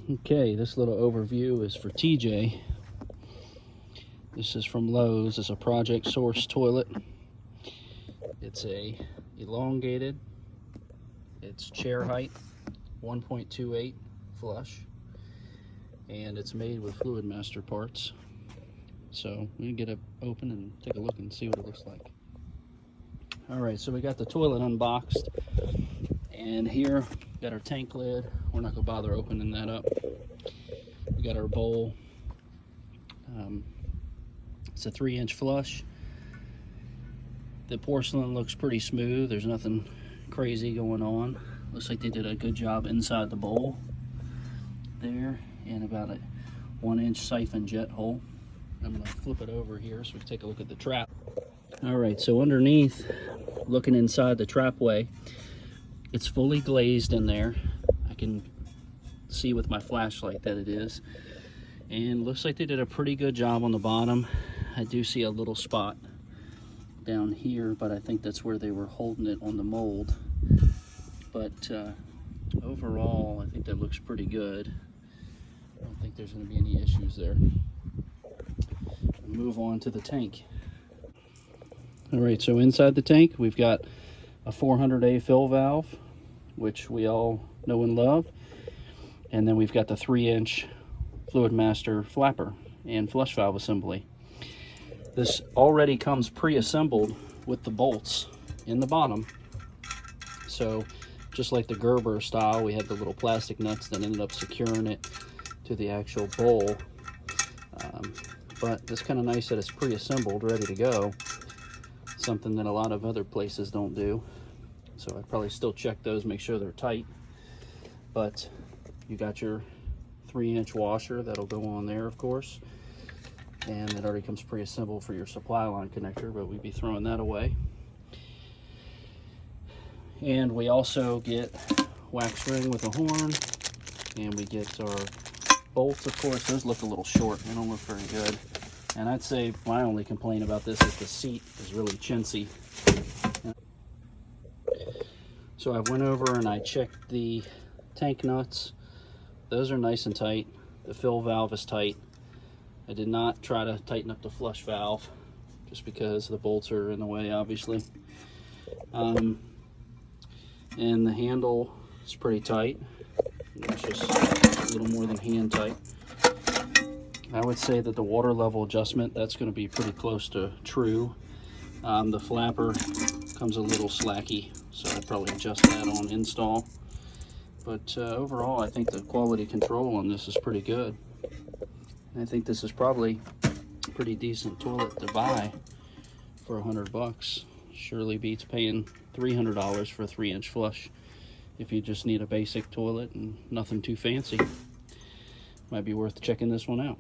Okay, this little overview is for TJ. This is from Lowe's. It's a Project Source toilet. It's a elongated, it's chair height, 1.28 flush, and it's made with Fluid Master parts. So we can get it open and take a look and see what it looks like. All right, so we got the toilet unboxed, and here we got our tank lid. We're not gonna bother opening that up. We got our bowl. It's a 3-inch flush. The porcelain looks pretty smooth. There's nothing crazy going on. Looks like they did a good job inside the bowl there, and about a 1-inch siphon jet hole. I'm gonna flip it over here so we can take a look at the trap. All right, so underneath, looking inside the trapway, it's fully glazed in there. I can see with my flashlight that it is. And looks like they did a pretty good job on the bottom. I do see a little spot down here, but I think that's where they were holding it on the mold. But overall, I think that looks pretty good. I don't think there's gonna be any issues there. Move on to the tank. All right, so inside the tank, we've got a 400A fill valve, which we all know and love. And then we've got the 3-inch Fluid Master flapper and flush valve assembly. This already comes pre-assembled with the bolts in the bottom. So just like the Gerber style, we had the little plastic nuts that ended up securing it to the actual bowl. But it's kind of nice that it's pre-assembled, ready to go. Something that a lot of other places don't do. So I'd probably still check those, make sure they're tight. But you got your 3-inch washer that'll go on there, of course. And it already comes pre-assembled for your supply line connector, but we'd be throwing that away. And we also get wax ring with a horn, and we get our bolts, of course. Those look a little short, they don't look very good. And I'd say my only complaint about this is the seat is really chintzy. So I went over and I checked the tank nuts. Those are nice and tight. The fill valve is tight. I did not try to tighten up the flush valve just because the bolts are in the way, obviously. And the handle is pretty tight. It's just a little more than hand tight. I would say that the water level adjustment, that's going to be pretty close to true. The flapper comes a little slacky, so I'd probably adjust that on install. But overall, I think the quality control on this is pretty good. I think this is probably a pretty decent toilet to buy for $100. Surely beats paying $300 for a 3-inch flush if you just need a basic toilet and nothing too fancy. Might be worth checking this one out.